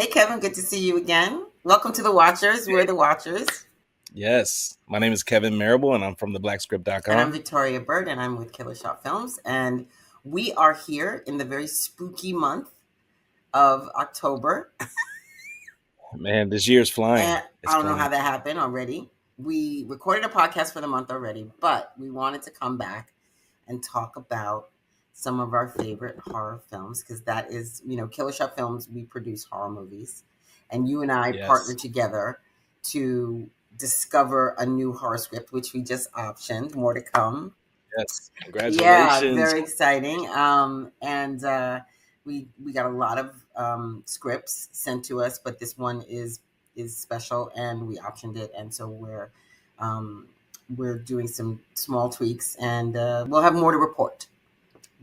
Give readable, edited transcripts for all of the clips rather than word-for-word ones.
Hey, Kevin, good to see you again. Welcome to the Watchers. We're the Watchers. Yes, my name is Kevin Marable, and I'm from And I'm theblackscript.com. Victoria Bert, and I'm with Killer Shot Films. And we are here in the very spooky month of October. Man, this year's flying. And It's I don't know how flying. that happened already. We recorded a podcast for the month already, but we wanted to come back and talk about some of our favorite horror films because that is, Killer Shot Films, we produce horror movies. And you and I Yes, partnered together to discover a new horror script, which we just optioned. More to come. yes. Yeah, Congratulations. very exciting. And we got a lot of scripts sent to us, but this one is special, and we optioned it, and so um, we're doing some small tweaks, and we'll have more to report.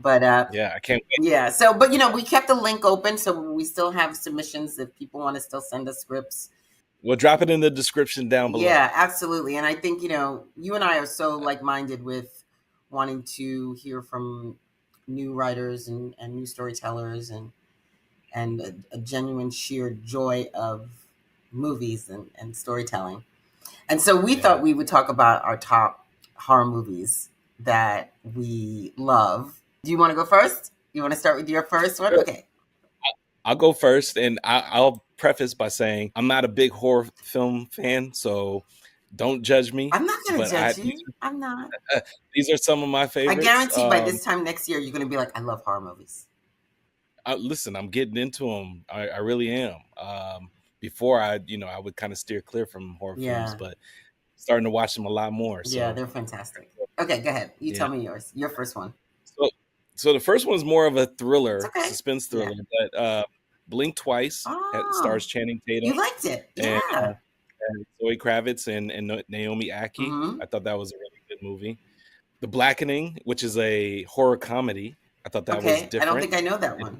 But Yeah, I can't wait. yeah, so but we kept the link open, so we still have submissions if people want to still send us scripts. We'll drop it in the description down below. Yeah, absolutely. And I think, you and I are so like-minded with wanting to hear from new writers and new storytellers and a genuine sheer joy of movies and storytelling. And so we thought Yeah. we would talk about our top horror movies that we love. Do you want to go first? You want to start with your first one? Sure. Okay. I'll go first, and I'll preface by saying I'm not a big horror film fan, so don't judge me. I'm not going to But judge you. I'm not. these are some of my I favorites. guarantee by this time next year, you're going to be like, I love horror movies. Listen, I'm getting into them. I really am. Before I would kind of steer clear from horror films, Yeah. but starting to watch them a lot more. Yeah, So they're fantastic. Okay, go ahead. You yeah. tell me yours. Your first one. So, so the first one is more of a It's thriller, okay. suspense Yeah. thriller. But Blink Twice Oh, stars Channing you Tatum liked it. and, Yeah. and Zoe Kravitz and Naomi Aki. Mm-hmm. I thought that was a really good movie. The Blackening, which is a horror comedy, I thought that was Okay. I don't different. think I know that one.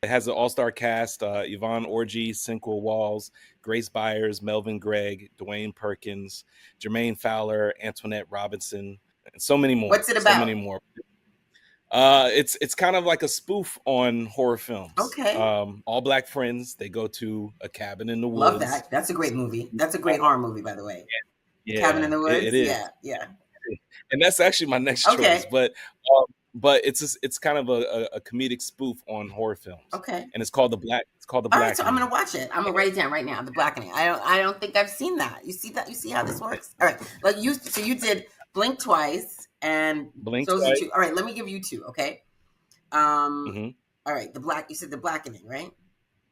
It has an all-star cast: Yvonne Orji, Cinqua Walls, Grace Byers, Melvin Gregg, Dwayne Perkins, Jermaine Fowler, Antoinette Robinson, and so many more. What's it So many about? more. It's kind of like a spoof on horror films. Okay. All black friends, they go to a cabin in the Love woods. that. That's a great movie. That's a great horror movie, by the way. Cabin in Yeah, the it Woods. is, Yeah. Yeah. and that's actually my next choice. Okay. But it's kind of a comedic spoof on horror films, Okay. and it's called the All right, so I'm gonna Blackening. watch it. I'm gonna write it down right now. The Blackening. I don't think I've seen that. You see that? You see how this works? All right. Like you did Blink Twice, and Blink those are twice. two. All right, let me give you two. Okay. Um. Hmm. All right. You said the Blackening, right?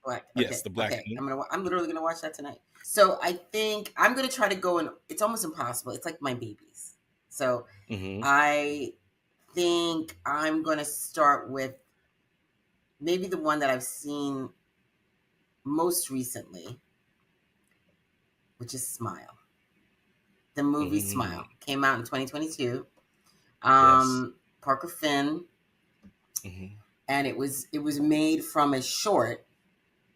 Black. Okay. Yes, the Okay. Blackening. I'm literally gonna watch that tonight. So I think I'm gonna try to go and it's almost impossible. It's like my babies. So Hmm. I think I'm gonna start with maybe the one that I've seen most recently, which is Smile. The movie Hmm. Smile came out in 2022. Yes. Parker Finn, Hmm. and it was made from a short.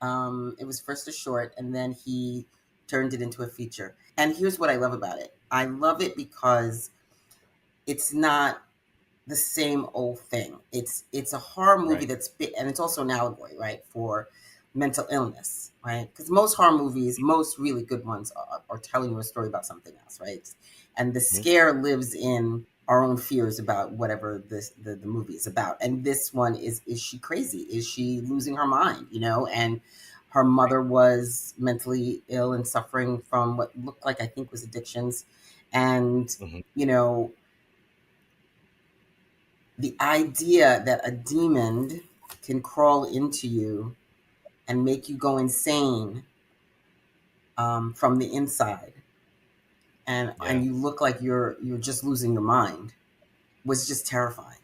It was first a short, and then he turned it into a feature. And here's what I love about it. I love it because it's not the same old thing. It's a horror movie Right. that's and it's also an allegory, right, for mental illness, right? Because most horror movies, most really good ones, are telling you a story about something else, right? And the Hmm. scare lives in our own fears about whatever the movie is about. And this one is she crazy? Is she losing her mind? And her mother was mentally ill and suffering from what looked like I think was addictions, and Hmm. you know the idea that a demon can crawl into you and make you go insane from the inside, and Yeah. you look like you're just losing your mind was just terrifying.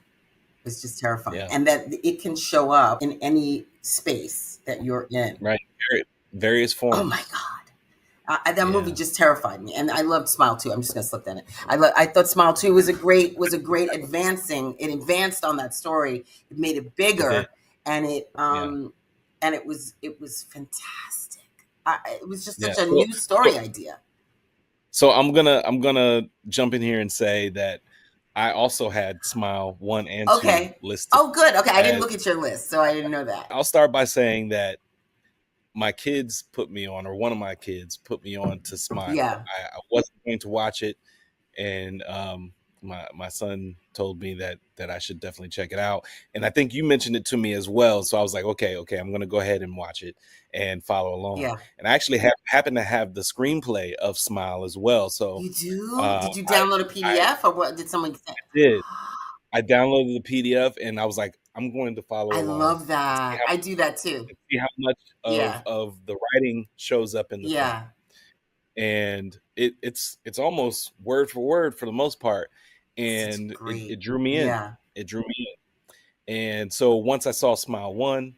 Was just terrifying, Yeah. and that it can show up in any space that you're in. Right. Various Oh my forms. god. That movie Yeah. just terrified me, and I loved Smile 2. I'm just gonna slip that in. I thought Smile 2 was a great advancing. It advanced on that story. It made it It did. bigger, and it Yeah. it was fantastic. It was just Yeah. such a So, new so, story idea. so I'm gonna jump in here and say that I also had Smile 1 and 2 Okay. listed Oh, good. Okay, I didn't as. look at your list, so I didn't know that. I'll start by saying that my kids put me on, or one of my kids put me on to Smile. Yeah. I wasn't going to watch it, and my son told me that I should definitely check it out. And I think you mentioned it to me as well, so I was like, okay, I'm going to go ahead and watch it and follow along. Yeah. And I actually happen to have the screenplay of Smile as well. So You do? uh, Did you I download a I PDF or what did someone say? did. I downloaded the PDF and I was like, I'm going to follow I along love that. I do that too. and see how much Yeah. of the writing shows up in the film. Yeah. And it's almost word for word for the most part. Such a And it great. drew me in. Yeah. It drew me in. And so once I saw Smile 1,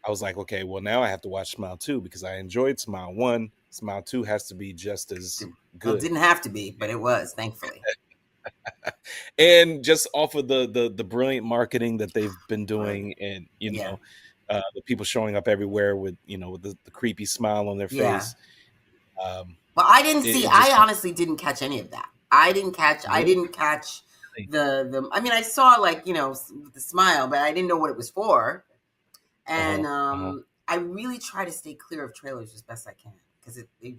I was like, okay, well now I have to watch Smile 2 because I enjoyed Smile 1. Smile 2 has to be just as Well, it good. didn't have to be, but it was, thankfully. And just off of the brilliant marketing that they've been Right. doing, and Yeah. the people showing up everywhere with with the creepy smile on their Yeah. face. Um, Well, I didn't see. it I just honestly didn't catch any of that. I didn't catch. I really, didn't catch the. I mean, I saw like the smile, but I didn't know what it was for. And uh-huh. I really try to stay clear of trailers as best I can because they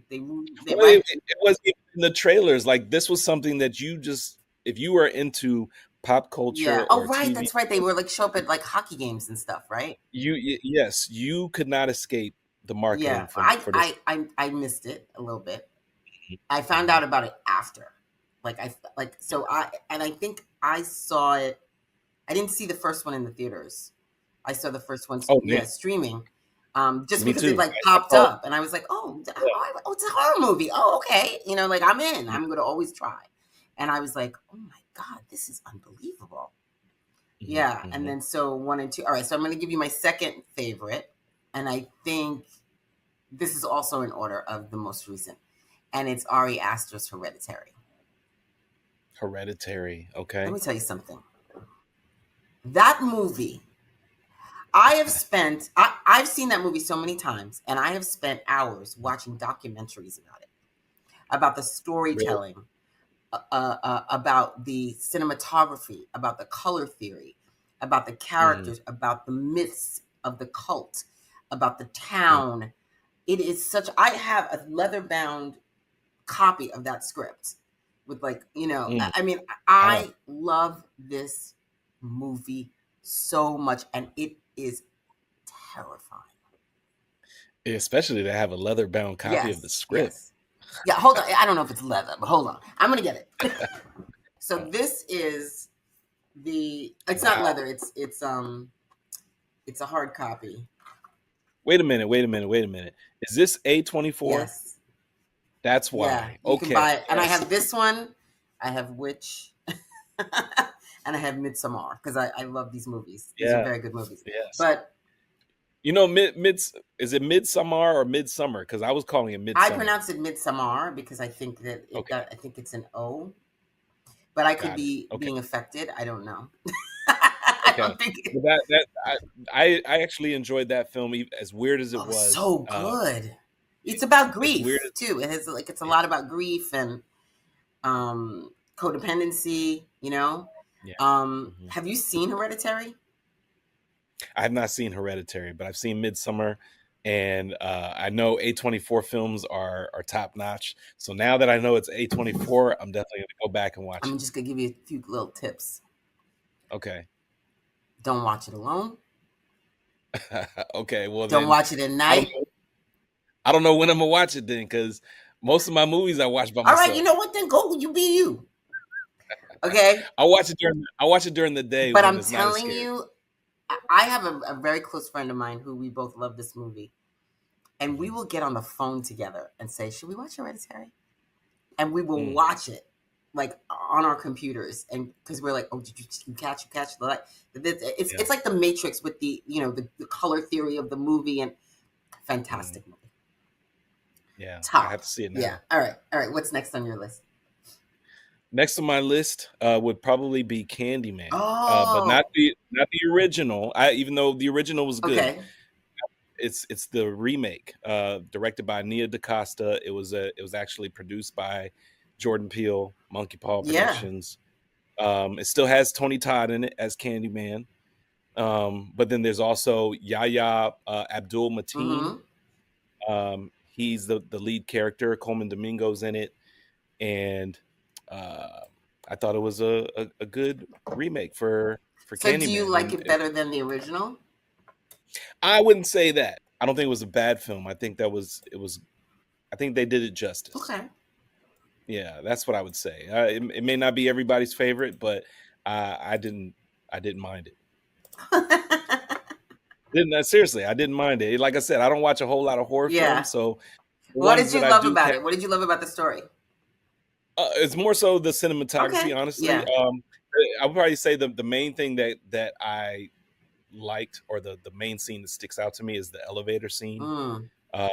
Well, right. it wasn't even in the trailers. Like this was something that you just, if you were into pop culture Yeah. Oh, or right. TV, That's right. They were like show up at like hockey games and stuff, right? yes, you could not escape the marketing Yeah. for this. I missed it a little bit. I found Mhm. out about it after. I think I saw it. I didn't see the first one in the theaters. I saw the first one, Oh man, yeah, streaming. Just me because it too. like I popped saw, up, and I was like, yeah. oh, it's a horror movie. Oh, okay. Like I'm in. Mhm, I'm gonna always try. And I was like, oh my god, this is unbelievable. mhm, Yeah. And mhm. then so 1 and 2. All right. So I'm gonna give you my second favorite, and I think this is also in order of the most recent, and it's Ari Aster's Hereditary. Hereditary. Let Okay. me tell you something. That movie, I've seen that movie so many times, and I have spent hours watching documentaries about the Really? storytelling, about the cinematography, about the color theory, about the Mm, characters, about the myths of the cult, about the mm, town. It is such. I have a leather bound copy of that script with mm. I mean, Wow. I love this movie so much, and it is terrifying. Especially to have a leather bound copy of the Yes, script. yes. Yeah, hold on. I don't know if it's leather, but hold on. I'm gonna get it. So Uh, this is it's not wow. leather, it's a hard copy. Wait a minute. Wait a minute. Wait a minute. Is this A24? Yes. That's Yeah, why. you can Okay. buy it. And I Yes. have this one, I have Witch, and I have Midsommar because I love these movies. These are Yeah. very good movies. Yes. But Is it Midsummer or Midsummer? Because I was calling it I Midsummer. pronounce it Midsommar because I think Okay. I think it's an O, but I could Got it. be Okay. being affected. I don't know. I Okay. don't think Well, that I actually enjoyed that film, as weird as it oh, was. so good. It's about As weird grief as too. It has it's a yeah, lot about grief and codependency, yeah. Hmm. Have you seen Hereditary? I have not seen Hereditary, but I've seen Midsummer, and I know A24 films are top notch. So now that I know it's A24, I'm definitely gonna go back and watch I'm it. just gonna give you a few little tips. Okay. Don't watch it alone. Okay. Well Don't then, watch it at I don't night. know. I don't know when I'm gonna watch it then, because most of my movies I watch by All right, you myself. know what? Then go. You be you. Okay. I watch it during the day But when I'm it's not as telling scary. you, I have a very close friend of mine who we both love this movie, and we Mhm. will get on the phone together and say, "Should we watch Hereditary?" And we will Mm, watch it like on our computers, and because we're like, "Oh, did you catch the light?" yeah. It's like the Matrix with the color theory of the movie, and Mm, fantastic movie. yeah. I have Top. to see it Yeah. now. All right. All right. What's next on your list? Next on my list would probably be Candyman, but Oh, not the original. Even though the original was good, okay. it's the remake, directed by Nia DaCosta. It was actually produced by Jordan Peele, Monkey Paw Yeah. Productions. It still has Tony Todd in it as Candyman, but then there's also Yahya Abdul Mateen, Mm-hmm. He's the lead character. Coleman Domingo's in it, and uh, I thought it was a good remake for So do you Candyman, like and it better than the original? I wouldn't say that. I don't think it was a bad film. I think that was it was. I think they did it justice. Okay. Yeah, that's what I would say. It may not be everybody's favorite, but I didn't mind it. Didn't seriously? I didn't mind it. Like I said, I don't watch a whole lot of horror Yeah. films, so the What ones did that you I love do about catch, it? What did you love about the story? it's more so the cinematography. Okay. Honestly, Yeah. I would probably say the main thing that I liked, or the main scene that sticks out to me, is the elevator scene, Mm. uh,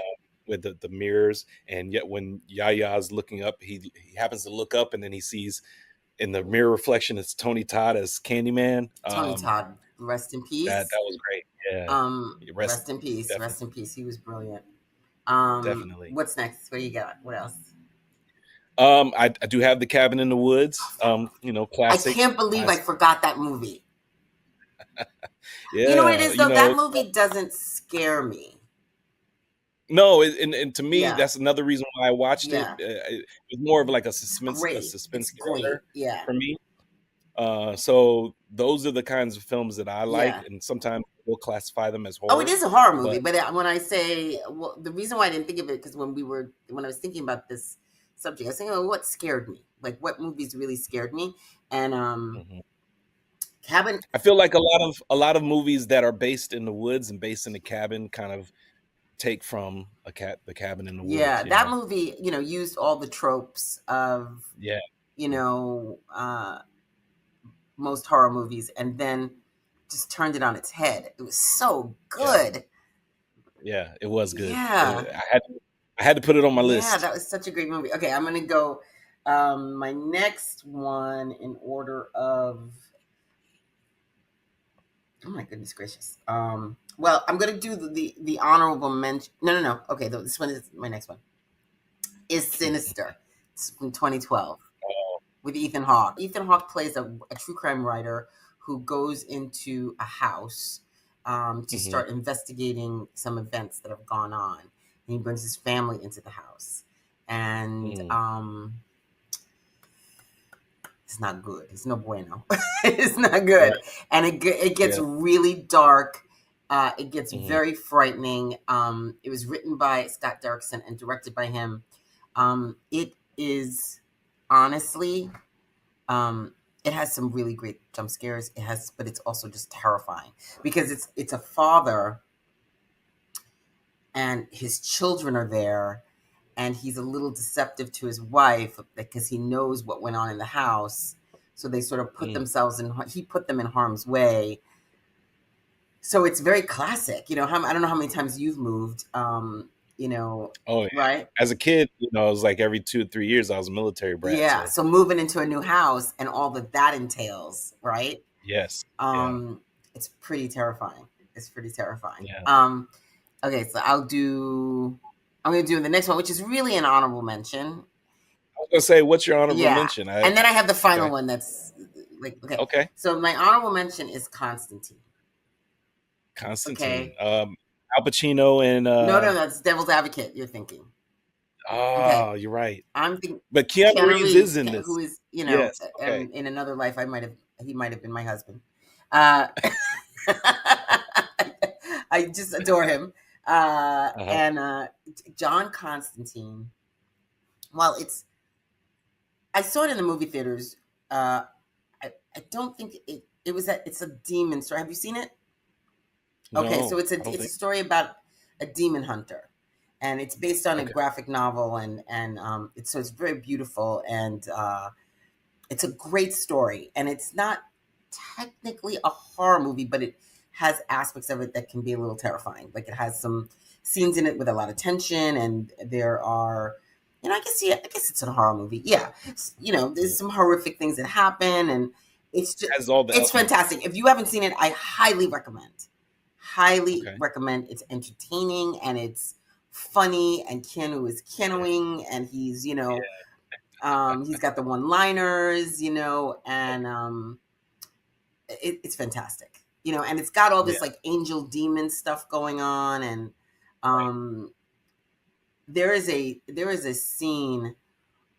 with the mirrors, and yet when Yaya's looking up, he happens to look up, and then he sees in the mirror reflection it's Tony Todd as Candyman. Tony Todd, rest in That peace. was great. Yeah, rest Rest in peace. definitely, Rest in peace. He was brilliant. definitely. What's next? What do you got? What else? I do have the Cabin in the Woods. I Classic, can't believe I classic. forgot that movie. You know what it Yeah, is though? That movie doesn't scare me. no, and to me, Yeah. that's another reason why I watched it. Yeah. It was more of like a Great. It's suspense great. thriller Yeah. for me. So those are the kinds of films that I like, Yeah. and sometimes we'll classify them as Oh, it horror. is a horror movie, But but when I say, well, the reason why I didn't think of it because when I was thinking about this subject, I was thinking, oh, what scared me? Like what movies really scared me? And mhm. Cabin, I feel like a lot of movies that are based in the woods and based in the cabin kind of take from the cabin in the woods. yeah, that movie, used all the tropes of, Yeah, you know, uh, most horror movies, and then just turned it on its head. It was so yeah, good. yeah. It was good. Yeah. I had to put it on my Yeah, list. that was such a great movie. Okay, I'm gonna go my next one in order of, oh my goodness gracious. Well, I'm gonna do the honorable mention. No. Okay, this one is my next one. Is Sinister. It's from 2012 Oh, with Ethan Hawke. Ethan Hawke plays a true crime writer who goes into a house to mhm, start investigating some events that have gone on. And he brings his family into the house. And mm, it's not good. It's no bueno. It's not right, good. And it gets yeah, really dark. It gets mhm, very frightening. It was written by Scott Derrickson and directed by him. It is honestly, um, it has some really great jump scares. But it's also just terrifying because it's a father and his children are there, and he's a little deceptive to his wife because he knows what went on in the house. So they sort of mm. he put them in harm's way. So it's very classic. I don't know how many times you've moved. Oh, yeah. Right? As a kid, it was like every 2 or 3 years I was a military brat. Yeah. So So moving into a new house and all that entails, right? yes, yeah, Um, it's pretty terrifying. It's pretty terrifying. yeah. Okay, so I'm gonna do the next one, which is really an honorable mention. I was gonna say, what's your honorable Yeah. mention? And then I have the final Okay, one that's like, okay. okay. So my honorable mention is Constantine. Constantine, Okay. Al Pacino, and No, that's Devil's Advocate. You're thinking. Okay. you're right. I'm thinking But Keanu Keanu Reeves is Reeves, in who this. is, Yes. Okay. in another life, he might have been my husband. Uh, I just adore him. Uh-huh. And John Constantine. Well, I saw it in the movie theaters. Uh, I don't think it's a demon story. Have you seen it? Okay, so No, I don't it's a think. story about a demon hunter, and it's based on a Okay. graphic novel, and it's very beautiful, and it's a great story, and it's not technically a horror movie, but it has aspects of it that can be a little terrifying. Like it has some scenes in it with a lot of tension, and there are, I guess it's a horror movie. Yeah, Mhm. there's some horrific things that happen, and Has all the it's elements. fantastic. If you haven't seen it, I highly recommend. Highly Okay. recommend. It's entertaining and it's funny, and Keanu is Yeah. Keanuing, and he's got the one-liners, and it's fantastic. And it's got all Yeah. this like angel demon stuff going on, and um, there is a scene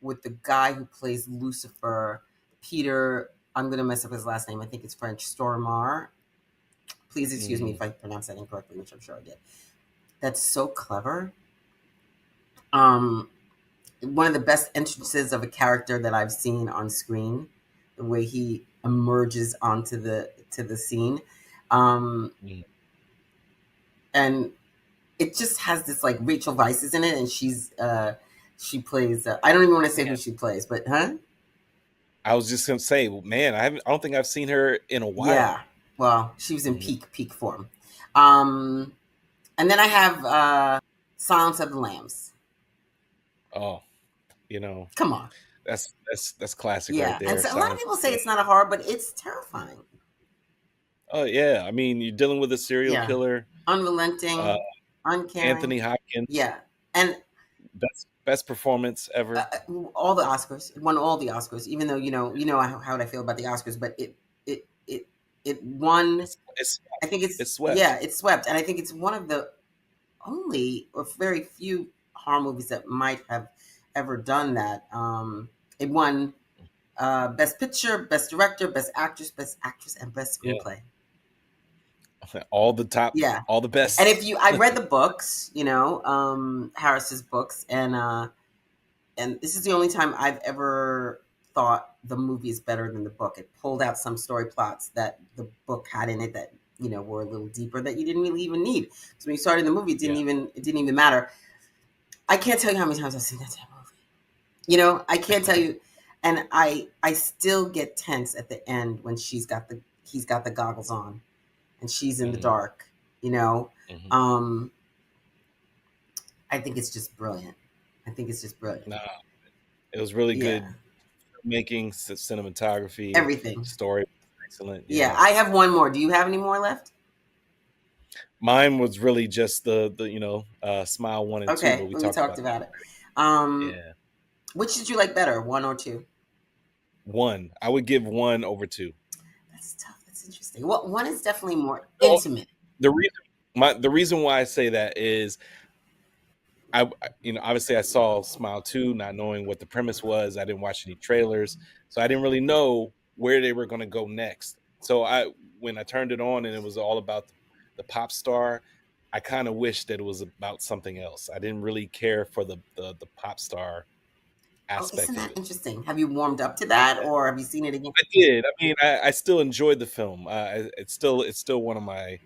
with the guy who plays Lucifer, Peter. I'm gonna mess up his last name. I think it's French. Stormare. Please excuse me Mm, if I pronounce that incorrectly, which I'm sure I did. That's so clever. Um, One of the best entrances of a character that I've seen on screen. The way he emerges onto the scene, mm, and it just has this like Rachel Weisz is in it, and she plays. I don't even want to say who man. she plays, but huh? I was just gonna say, man, I don't think I've seen her in a Yeah. while. Well, she was in Mhm. peak form. Um, and then I have Silence of the Lambs. Oh, you know, Come on. that's classic right Yeah, and there. so a lot of Silence people of the say it's not a Lambs. horror, but it's terrifying. Oh yeah, I mean, you're dealing with a serial Yeah, killer, uh, unrelenting, uncaring. Anthony Hopkins, Yeah, and best performance ever. all the Oscars. It won all the Oscars. Even though you know how I feel about the Oscars, but it it it won. It's I think it's it's swept. yeah, it swept, and I think it's one of the only or very few horror movies that might have ever done that. It won Best Picture, Best Director, Best Actress, and Best Yeah, Screenplay. all the top, Yeah, all the and if best. I read the books, Harris's books, and this is the only time I've ever thought the movie is better than the book. It pulled out some story plots that the book had in it that were a little deeper that you didn't really even need. So when you started the movie, Yeah. it didn't even matter. I can't tell you how many times I've seen that damn movie. I can't tell you, and I still get tense at the end when he's got the goggles on, and she's in the Hmm. dark. You know, Hmm. um, I think it's just brilliant. I think it's just brilliant. Nah, it was really Yeah, good making cinematography, everything. story, excellent. Yeah, Yeah, I have one more. Do you have any more left? mine was really just the Smile 1 and 2, but Okay, we well, we talked talked about about it. Um, yeah which did you like better, one or two? one. I would give 1 over 2. That's tough. That's interesting. Well, one is definitely more Well, intimate. the reason why I say that is obviously I saw Smile 2 not knowing what the premise was. I didn't watch any trailers, so I didn't really know where they were going to go next. So when I turned it on and it was all about the pop star, I kind of wished that it was about something else. I didn't really care for the pop star Oh, isn't aspect of that it. interesting? Have you warmed up to that, or have you seen it again? I did. I mean, I still enjoyed the film. It's still one of my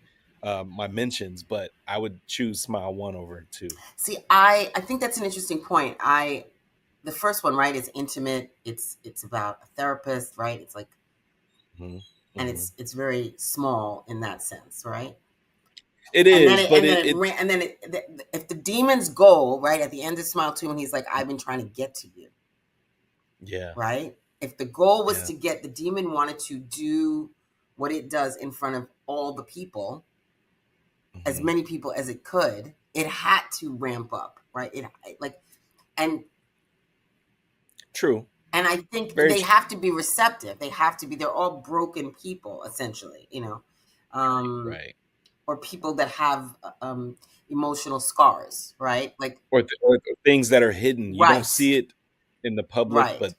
mentions, but I would choose Smile 1 over 2. See, I think that's an interesting point. The first one, right, is intimate. It's about a therapist, right? It's like, Hmm. and Hmm. it's very small in that sense, right? It And then is, it but and then it ran, and then if the demon's goal, right, at the end of Smile 2, and he's like, I've been trying to get to you, yeah, right? If the goal was yeah. to get the demon wanted to do what it does in front of all the people, as Hmm. many people as it could, it had to ramp up, right? Like, and True. and I think Very they true. have to be receptive. They have to be. They're all broken people, essentially, um, Right. or people that have emotional scars, right? Like, Or things that are hidden. You don't right, see it in the public, right, but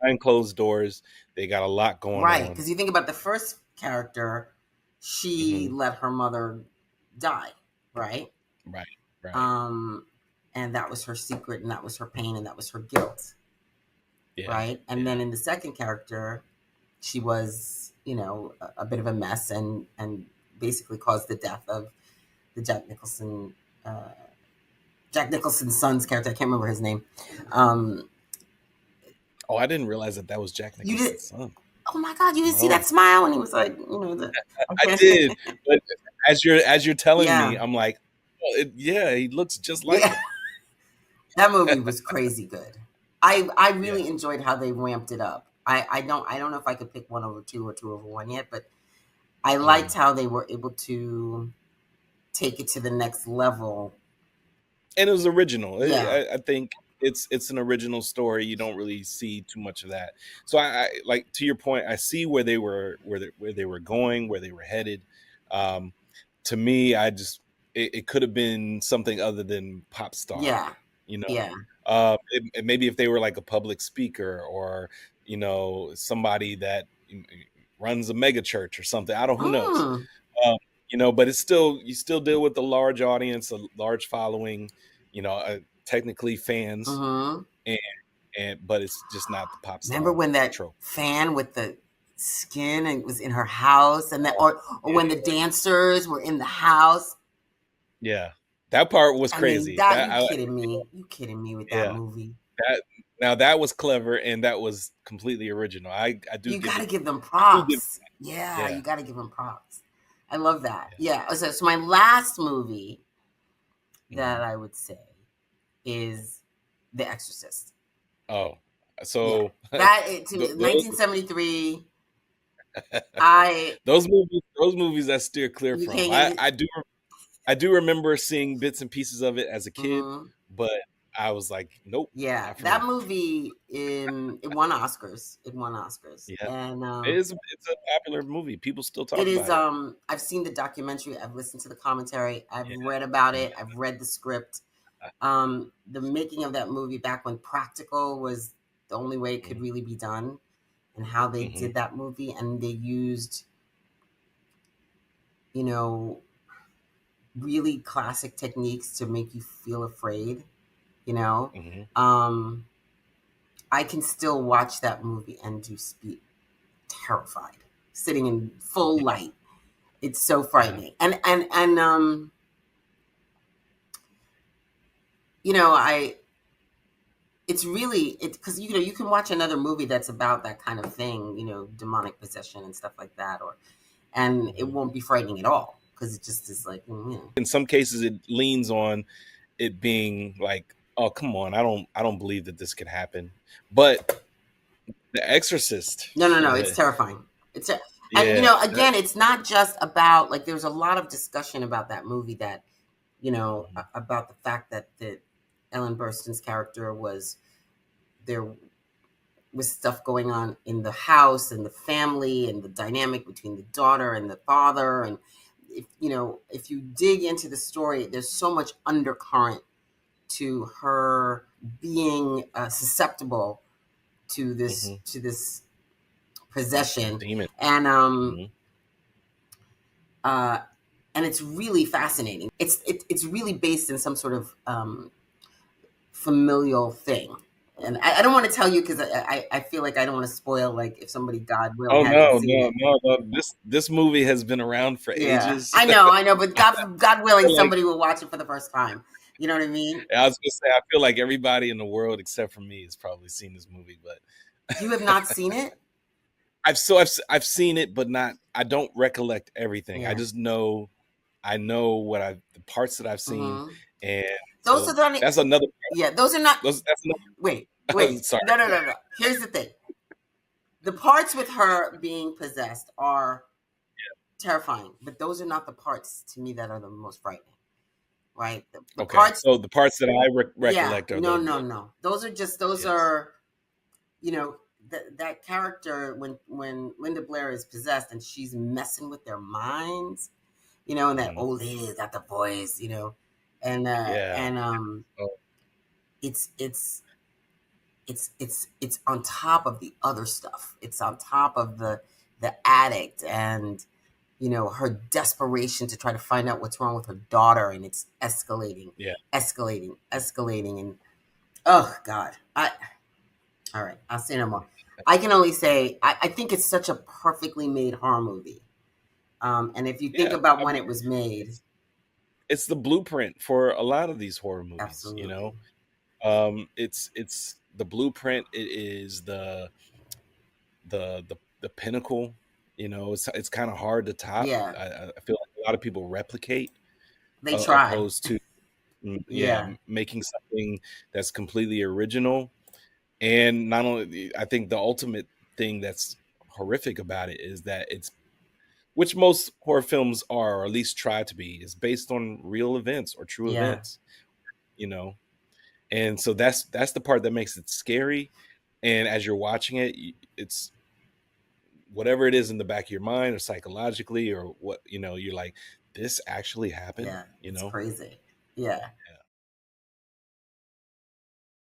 behind closed doors, they got a lot going right. on. Because you think about the first character, she Hmm. let her mother die, right? Right. Right. Um, and that was her secret, and that was her pain, and that was her guilt, Yeah. right? And then Yeah. in the second character, she was, a bit of a mess, and basically caused the death of the uh, Jack Nicholson's son's character. I can't remember his name. Um, Oh, I didn't realize that was Jack you did. Nicholson's son. Oh my God! You didn't see No, that smile, and he was like, I okay, did, but as you're telling me, yeah, I'm like, oh, yeah, he looks just like yeah. him. That movie was crazy good. I Yeah. really enjoyed how they ramped it up. I don't know if I could pick one over two or two over one yet, but I liked Mm. how they were able to take it to the next level. And it was original. Yeah, I think it's an original story. You don't really see too much of that. So I like to your point. I see where they were going, where they were headed. To me, it could have been something other than pop star. yeah. you know. Yeah. Maybe if they were like a public speaker, or somebody that runs a mega church or something. I don't. Who knows? Mm. Um, but it's still, you still deal with a large audience, a large following. Technically fans, Hmm. and but it's just not the pop Remember star when that trope. fan with the skin and was in her house, and that, Oh, or when the dancers were in the house, yeah, that part was I mean, crazy. that That you kidding me? You kidding me with that Yeah, movie? that now that was clever, and that was completely original. I do You give got to it. give them I do give. props. Yeah, Yeah. you got to give them props. I love that. Yeah. Yeah. So my last movie that Mhm. I would say is The Exorcist. Oh, Yeah, so that to me, those 1973. I those movies I steer clear You from. can't I get I do I do remember seeing bits and pieces of it as a kid, it. but I was like, nope, Yeah, not for that me. movie it won Oscars. It won Oscars. Yeah, And it's a popular movie. People still it talk is about it. I've seen the documentary, I've listened to the commentary, I've read about Yeah. it, I've read the script. The making of that movie back when practical was the only way it could Mhm. really be done, and how they Mhm. did that movie, and they used, you know, really classic techniques to make you feel afraid, you know. Mhm. Um I can still watch that movie and just be terrified, sitting in full Yeah. light. It's so Yeah. frightening. And you know, I it's really it because you can watch another movie that's about that kind of thing, demonic possession and stuff like that, or and it Mhm. won't be frightening at all because it just is like, In some cases, it leans on it being like, oh, come on, I don't believe that this could happen. But The Exorcist, no, no, no, it's terrifying. And yeah, again, it's not just about, like, there's a lot of discussion about that movie that mhm, about the fact that Ellen Burstyn's character was there was stuff going on in the house and the family and the dynamic between the daughter and the father, and if you dig into the story, there's so much undercurrent to her being susceptible to this mhm, to this possession, demon. and Mhm, uh and it's really fascinating. It's really based in some sort of familial thing. And I don't want to tell you because I feel like I don't want to spoil, like, if somebody, God willing, oh, hasn't no, seen no, it. no, no, this movie has been around for Yeah, ages. I know, but God willing, Like, somebody will watch it for the first time. You know what I mean? I was gonna say, I feel like everybody in the world except for me has probably seen this movie, but You have not seen it? I've seen it, but not, I don't recollect everything. I Yeah. just know, I know the parts that I've seen, Hmm. and Those so are the that's another. Yeah. Those are not. That's Wait, another. wait. Sorry. No, no, no, no. Here's the thing. The parts with her being possessed are terrifying, but those are not the parts to me that are the most frightening. Right? The Okay, parts. so the parts that I Yeah. recollect are No, the no, no. Those yes. are you know that character when Linda Blair is possessed and she's messing with their minds, and that Mhm. old lady's got the voice, Yeah. and Oh, it's it's on top of the other stuff. It's on top of the addict, and her desperation to try to find out what's wrong with her daughter, and it's escalating, yeah. escalating, escalating, and oh God, I all right, I'll say no more. I can only say I think it's such a perfectly made horror movie. And if you think Yeah. about I when mean, it was made, it's the blueprint for a lot of these horror movies. absolutely, It's the blueprint. It is the pinnacle. It's kind of hard to top. yeah, I feel like a lot of people replicate, they try, opposed to, yeah, yeah, making something that's completely original. And not only, I think the ultimate thing that's horrific about it is that it's, which most horror films are, or at least try to be, is based on real events or true yeah, events. You know, and so that's the part that makes it scary. And as you're watching it, it's whatever it is in the back of your mind, or psychologically, or what, you're like, this actually happened. yeah. It's crazy. Yeah,